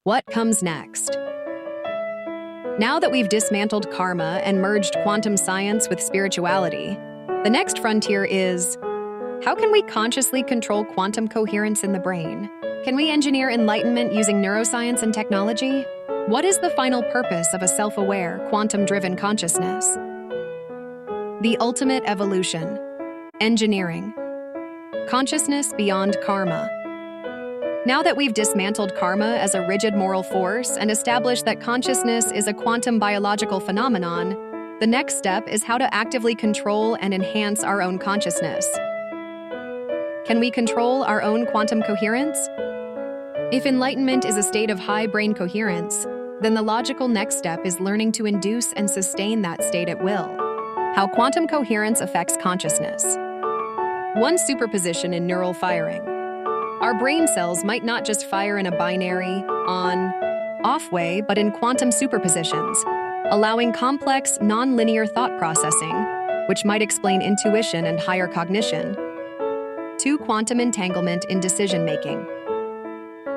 What comes next? Now that we've dismantled karma and merged quantum science with spirituality, the next frontier is, how can we consciously control quantum coherence in the brain? Can we engineer enlightenment using neuroscience and technology? What is the final purpose of a self-aware, quantum-driven consciousness? The ultimate evolution. Engineering. Consciousness beyond karma. Now that we've dismantled karma as a rigid moral force and established that consciousness is a quantum biological phenomenon, the next step is how to actively control and enhance our own consciousness. Can we control our own quantum coherence? If enlightenment is a state of high brain coherence, then the logical next step is learning to induce and sustain that state at will. How quantum coherence affects consciousness. One superposition in neural firing. Our brain cells might not just fire in a binary, on-off way, but in quantum superpositions, allowing complex, non-linear thought processing, which might explain intuition and higher cognition. 2. Quantum entanglement in decision-making.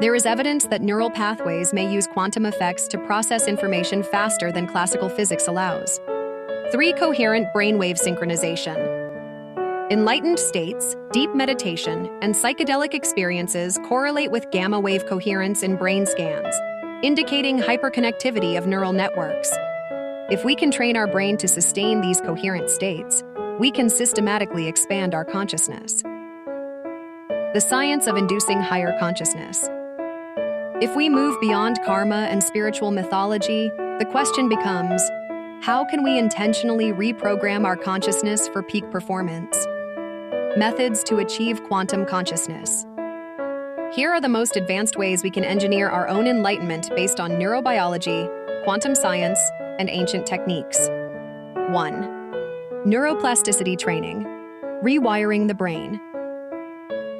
There is evidence that neural pathways may use quantum effects to process information faster than classical physics allows. 3. Coherent brainwave synchronization. Enlightened states, deep meditation, and psychedelic experiences correlate with gamma wave coherence in brain scans, indicating hyperconnectivity of neural networks. If we can train our brain to sustain these coherent states, we can systematically expand our consciousness. The science of inducing higher consciousness. If we move beyond karma and spiritual mythology, the question becomes, how can we intentionally reprogram our consciousness for peak performance? Methods to achieve quantum consciousness. Here are the most advanced ways we can engineer our own enlightenment based on neurobiology, quantum science, and ancient techniques. 1. Neuroplasticity training. Rewiring the brain.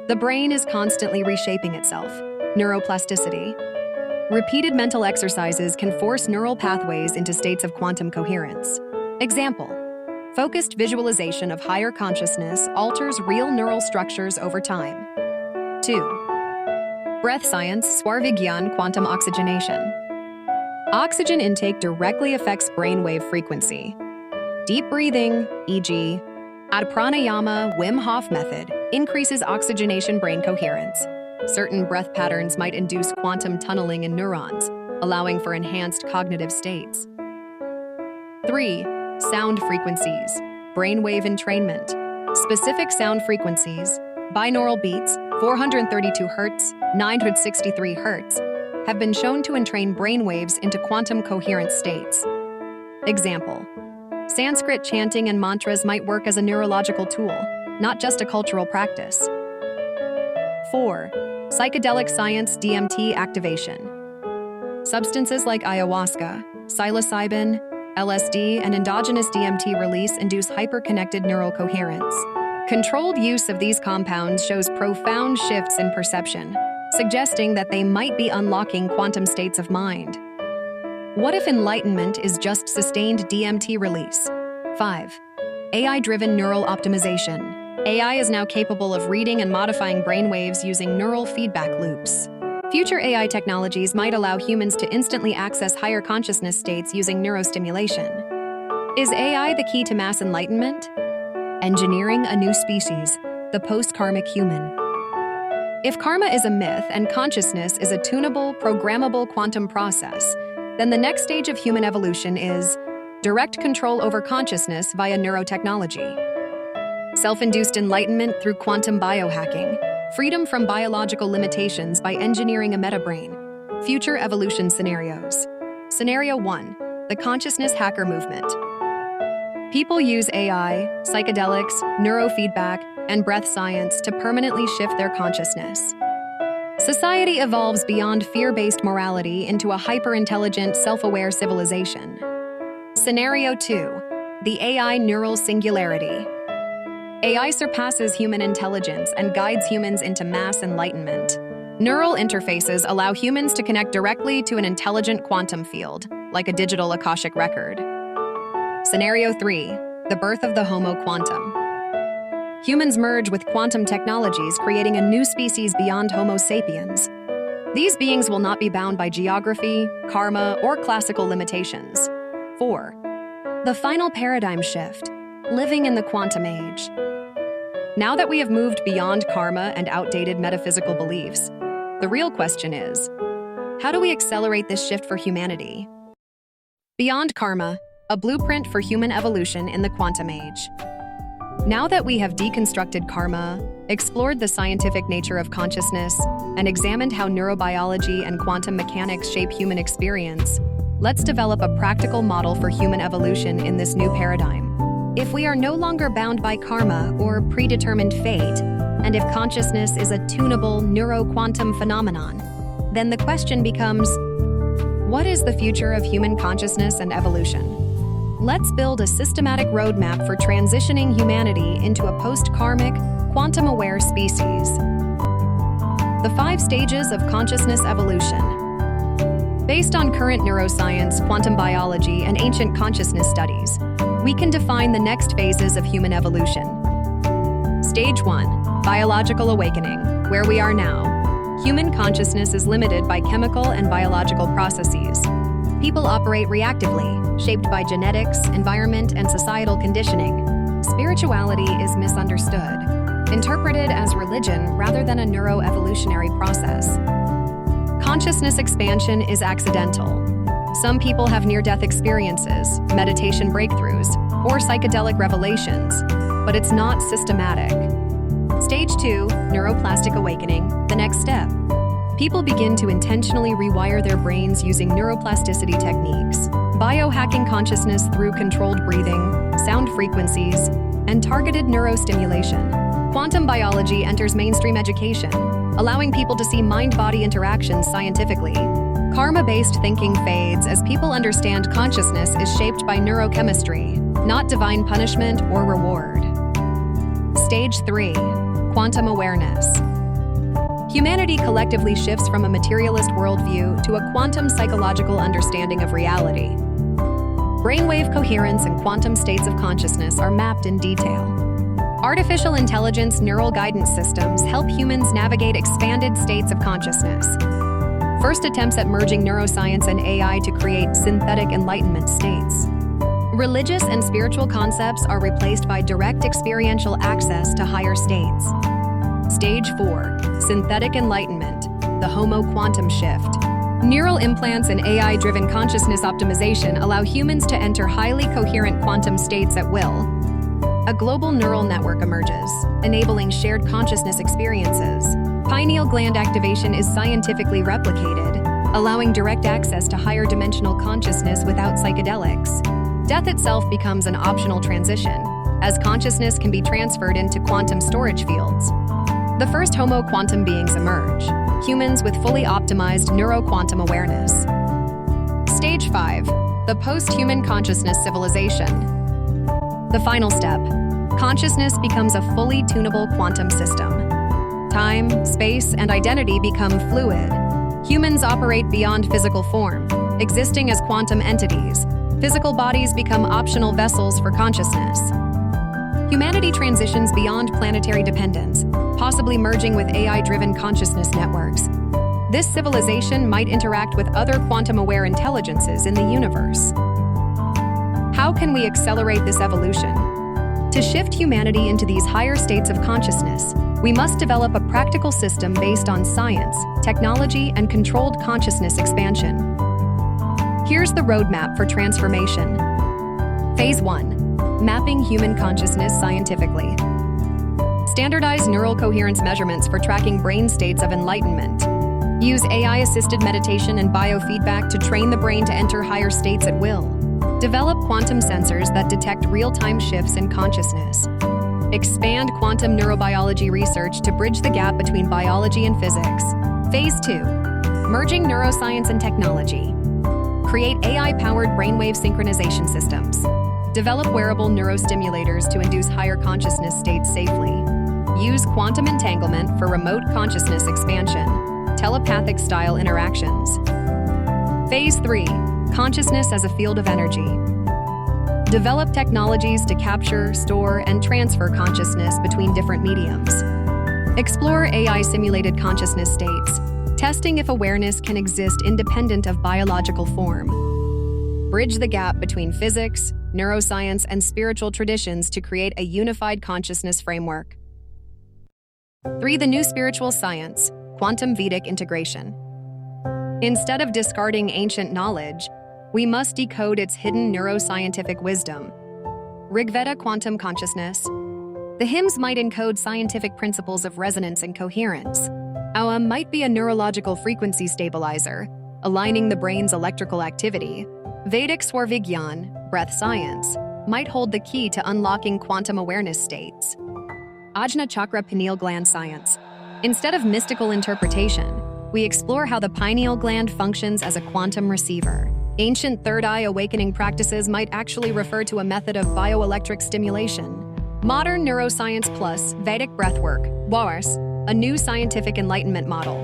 The brain is constantly reshaping itself. Neuroplasticity. Repeated mental exercises can force neural pathways into states of quantum coherence. Example: focused visualization of higher consciousness alters real neural structures over time. 2. Breath science, Swar Vigyan, quantum oxygenation. Oxygen intake directly affects brainwave frequency. Deep breathing, e.g., at pranayama Wim Hof method, increases oxygenation brain coherence. Certain breath patterns might induce quantum tunneling in neurons, allowing for enhanced cognitive states. 3. Sound frequencies, brainwave entrainment. Specific sound frequencies, binaural beats, 432 Hz, 963 Hz, have been shown to entrain brainwaves into quantum coherent states. Example: Sanskrit chanting and mantras might work as a neurological tool, not just a cultural practice. 4. Psychedelic science DMT activation. Substances like ayahuasca, psilocybin, LSD, and endogenous DMT release induce hyperconnected neural coherence. Controlled use of these compounds shows profound shifts in perception, suggesting that they might be unlocking quantum states of mind. What if enlightenment is just sustained DMT release? 5. AI-driven neural optimization. AI is now capable of reading and modifying brainwaves using neural feedback loops. Future AI technologies might allow humans to instantly access higher consciousness states using neurostimulation. Is AI the key to mass enlightenment? Engineering a new species, the post-karmic human. If karma is a myth and consciousness is a tunable, programmable quantum process, then the next stage of human evolution is direct control over consciousness via neurotechnology. Self-induced enlightenment through quantum biohacking. Freedom from biological limitations by engineering a metabrain. Future evolution scenarios. Scenario 1. The consciousness hacker movement. People use AI, psychedelics, neurofeedback, and breath science to permanently shift their consciousness. Society evolves beyond fear-based morality into a hyper-intelligent, self-aware civilization. Scenario 2. The AI neural singularity. AI surpasses human intelligence and guides humans into mass enlightenment. Neural interfaces allow humans to connect directly to an intelligent quantum field, like a digital Akashic record. Scenario 3. The birth of the Homo quantum. Humans merge with quantum technologies, creating a new species beyond Homo sapiens. These beings will not be bound by geography, karma, or classical limitations. 4. The final paradigm shift, living in the quantum age. Now that we have moved beyond karma and outdated metaphysical beliefs, the real question is, how do we accelerate this shift for humanity? Beyond karma, a blueprint for human evolution in the quantum age. Now that we have deconstructed karma, explored the scientific nature of consciousness, and examined how neurobiology and quantum mechanics shape human experience, let's develop a practical model for human evolution in this new paradigm. If we are no longer bound by karma or predetermined fate, and if consciousness is a tunable neuroquantum phenomenon, then the question becomes, what is the future of human consciousness and evolution? Let's build a systematic roadmap for transitioning humanity into a post-karmic, quantum-aware species. The 5 stages of consciousness evolution. Based on current neuroscience, quantum biology, and ancient consciousness studies, we can define the next phases of human evolution. Stage 1, biological awakening, where we are now. Human consciousness is limited by chemical and biological processes. People operate reactively, shaped by genetics, environment, and societal conditioning. Spirituality is misunderstood, interpreted as religion rather than a neuroevolutionary process. Consciousness expansion is accidental. Some people have near-death experiences, meditation breakthroughs, or psychedelic revelations, but it's not systematic. Stage 2, neuroplastic awakening, the next step. People begin to intentionally rewire their brains using neuroplasticity techniques, biohacking consciousness through controlled breathing, sound frequencies, and targeted neurostimulation. Quantum biology enters mainstream education, allowing people to see mind-body interactions scientifically. Karma-based thinking fades as people understand consciousness is shaped by neurochemistry, not divine punishment or reward. Stage 3, quantum awareness. Humanity collectively shifts from a materialist worldview to a quantum psychological understanding of reality. Brainwave coherence and quantum states of consciousness are mapped in detail. Artificial intelligence neural guidance systems help humans navigate expanded states of consciousness. First attempts at merging neuroscience and AI to create synthetic enlightenment states. Religious and spiritual concepts are replaced by direct experiential access to higher states. Stage 4, synthetic enlightenment, the Homo quantum shift. Neural implants and AI-driven consciousness optimization allow humans to enter highly coherent quantum states at will. A global neural network emerges, enabling shared consciousness experiences. Pineal gland activation is scientifically replicated, allowing direct access to higher dimensional consciousness without psychedelics. Death itself becomes an optional transition, as consciousness can be transferred into quantum storage fields. The first Homo quantum beings emerge, humans with fully optimized neuroquantum awareness. Stage 5, the post-human consciousness civilization. The final step, consciousness becomes a fully tunable quantum system. Time, space, and identity become fluid. Humans operate beyond physical form, existing as quantum entities. Physical bodies become optional vessels for consciousness. Humanity transitions beyond planetary dependence, possibly merging with AI-driven consciousness networks. This civilization might interact with other quantum-aware intelligences in the universe. How can we accelerate this evolution? To shift humanity into these higher states of consciousness, we must develop a practical system based on science, technology, and controlled consciousness expansion. Here's the roadmap for transformation. Phase 1. Mapping human consciousness scientifically. Standardize neural coherence measurements for tracking brain states of enlightenment. Use AI-assisted meditation and biofeedback to train the brain to enter higher states at will. Develop quantum sensors that detect real-time shifts in consciousness. Expand quantum neurobiology research to bridge the gap between biology and physics. Phase 2. Merging neuroscience and technology. Create AI-powered brainwave synchronization systems. Develop wearable neurostimulators to induce higher consciousness states safely. Use quantum entanglement for remote consciousness expansion, telepathic-style interactions. Phase 3. Consciousness as a field of energy. Develop technologies to capture, store, and transfer consciousness between different mediums. Explore AI-simulated consciousness states, testing if awareness can exist independent of biological form. Bridge the gap between physics, neuroscience, and spiritual traditions to create a unified consciousness framework. 3. The new spiritual science, quantum Vedic integration. Instead of discarding ancient knowledge, we must decode its hidden neuroscientific wisdom. Rigveda quantum consciousness. The hymns might encode scientific principles of resonance and coherence. Aum might be a neurological frequency stabilizer, aligning the brain's electrical activity. Vedic Swar Vigyan, breath science, might hold the key to unlocking quantum awareness states. Ajna Chakra pineal gland science. Instead of mystical interpretation, we explore how the pineal gland functions as a quantum receiver. Ancient third eye awakening practices might actually refer to a method of bioelectric stimulation. Modern neuroscience plus Vedic breathwork, Wars, a new scientific enlightenment model.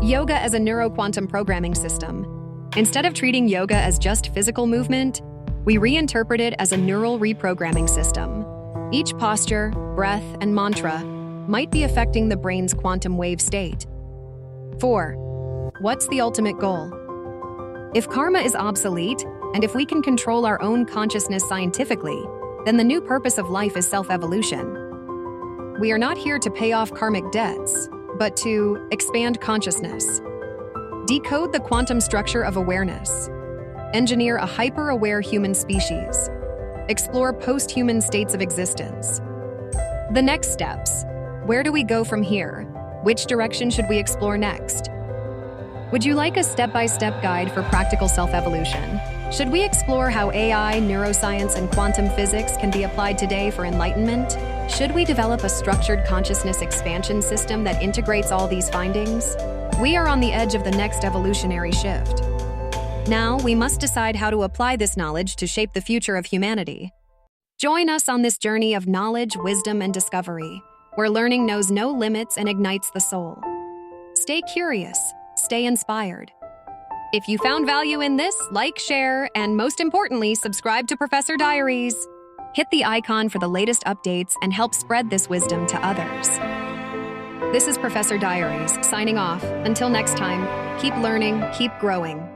Yoga as a neuroquantum programming system. Instead of treating yoga as just physical movement, we reinterpret it as a neural reprogramming system. Each posture, breath, and mantra might be affecting the brain's quantum wave state. 4. What's the ultimate goal? If karma is obsolete, and if we can control our own consciousness scientifically, then the new purpose of life is self-evolution. We are not here to pay off karmic debts, but to expand consciousness. Decode the quantum structure of awareness. Engineer a hyper-aware human species. Explore post-human states of existence. The next steps. Where do we go from here? Which direction should we explore next? Would you like a step-by-step guide for practical self-evolution? Should we explore how AI, neuroscience, and quantum physics can be applied today for enlightenment? Should we develop a structured consciousness expansion system that integrates all these findings? We are on the edge of the next evolutionary shift. Now, we must decide how to apply this knowledge to shape the future of humanity. Join us on this journey of knowledge, wisdom, and discovery, where learning knows no limits and ignites the soul. Stay curious, stay inspired. If you found value in this, like, share, and most importantly, subscribe to Professor Diaries. Hit the icon for the latest updates and help spread this wisdom to others. This is Professor Diaries, signing off. Until next time, keep learning, keep growing.